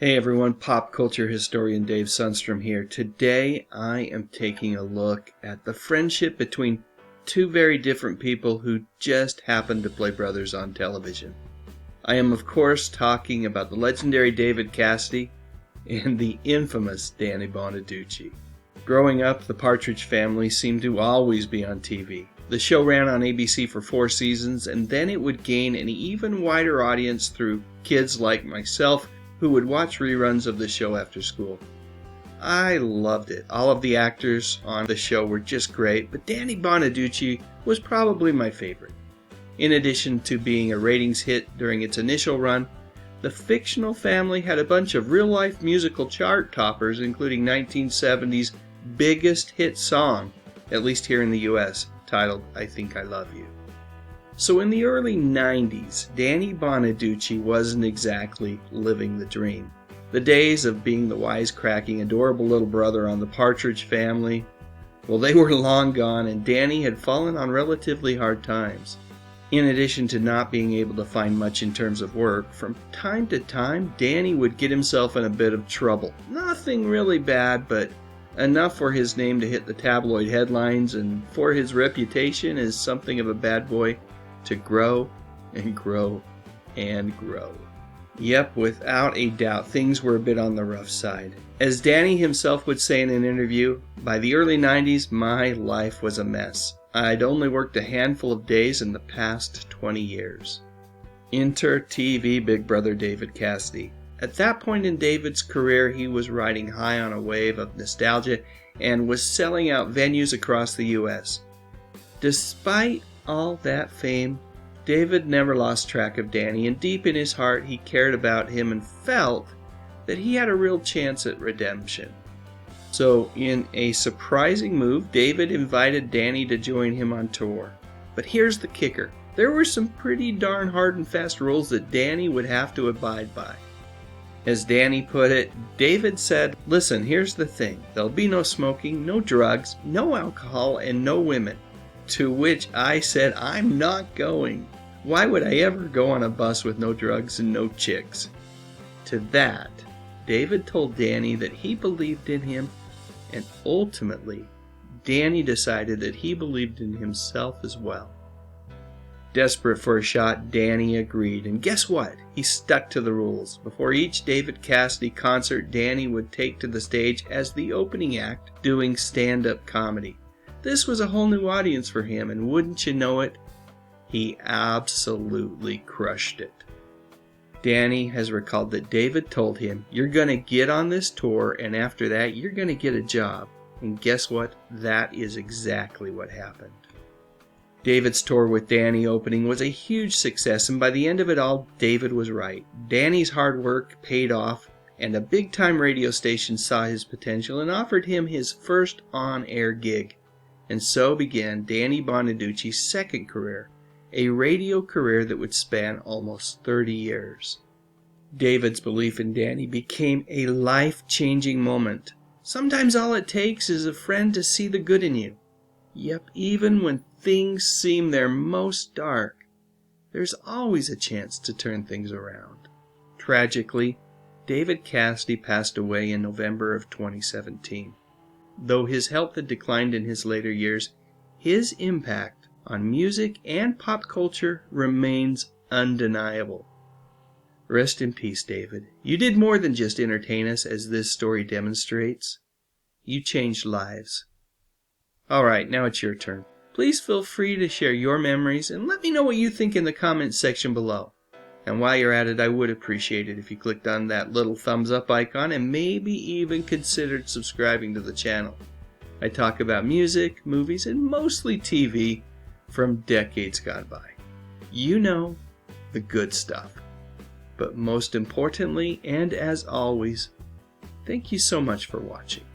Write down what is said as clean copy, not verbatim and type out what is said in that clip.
Hey everyone, pop culture historian Dave Sundstrom here. Today I am taking a look at the friendship between two very different people who just happened to play brothers on television. I am of course talking about the legendary David Cassidy and the infamous Danny Bonaduce. Growing up, the Partridge Family seemed to always be on TV. The show ran on ABC for 4 seasons, and then it would gain an even wider audience through kids like myself who would watch reruns of the show after school. I loved it. All of the actors on the show were just great, but Danny Bonaduce was probably my favorite. In addition to being a ratings hit during its initial run, the fictional family had a bunch of real-life musical chart toppers, including 1970's biggest hit song, at least here in the US, titled I Think I Love You. So in the early 90s, Danny Bonaduce wasn't exactly living the dream. The days of being the wisecracking, adorable little brother on the Partridge Family, well, they were long gone, and Danny had fallen on relatively hard times. In addition to not being able to find much in terms of work, from time to time, Danny would get himself in a bit of trouble. Nothing really bad, but enough for his name to hit the tabloid headlines and for his reputation as something of a bad boy to grow and grow and grow. Yep, without a doubt, things were a bit on the rough side. As Danny himself would say in an interview, by the early 90s, my life was a mess. I'd only worked a handful of days in the past 20 years. Enter TV big brother David Cassidy. At that point in David's career, he was riding high on a wave of nostalgia and was selling out venues across the US. Despite all that fame, David never lost track of Danny, and deep in his heart he cared about him and felt that he had a real chance at redemption. So in a surprising move, David invited Danny to join him on tour. But here's the kicker. There were some pretty darn hard and fast rules that Danny would have to abide by. As Danny put it, David said, "Listen, here's the thing. There'll be no smoking, no drugs, no alcohol, and no women." To which I said, I'm not going. Why would I ever go on a bus with no drugs and no chicks? To that, David told Danny that he believed in him, and ultimately, Danny decided that he believed in himself as well. Desperate for a shot, Danny agreed, and guess what? He stuck to the rules. Before each David Cassidy concert, Danny would take to the stage as the opening act, doing stand-up comedy. This was a whole new audience for him, and wouldn't you know it, he absolutely crushed it. Danny has recalled that David told him, "You're going to get on this tour, and after that, you're going to get a job." And guess what? That is exactly what happened. David's tour with Danny opening was a huge success, and by the end of it all, David was right. Danny's hard work paid off, and a big-time radio station saw his potential and offered him his first on-air gig. And so began Danny Bonaduce's second career, a radio career that would span almost 30 years. David's belief in Danny became a life-changing moment. Sometimes all it takes is a friend to see the good in you. Yep, even when things seem their most dark, there's always a chance to turn things around. Tragically, David Cassidy passed away in November of 2017. Though his health had declined in his later years, his impact on music and pop culture remains undeniable. Rest in peace, David. You did more than just entertain us, as this story demonstrates. You changed lives. Alright, now it's your turn. Please feel free to share your memories and let me know what you think in the comments section below. And while you're at it, I would appreciate it if you clicked on that little thumbs up icon and maybe even considered subscribing to the channel. I talk about music, movies, and mostly TV from decades gone by. You know, the good stuff. But most importantly, and as always, thank you so much for watching.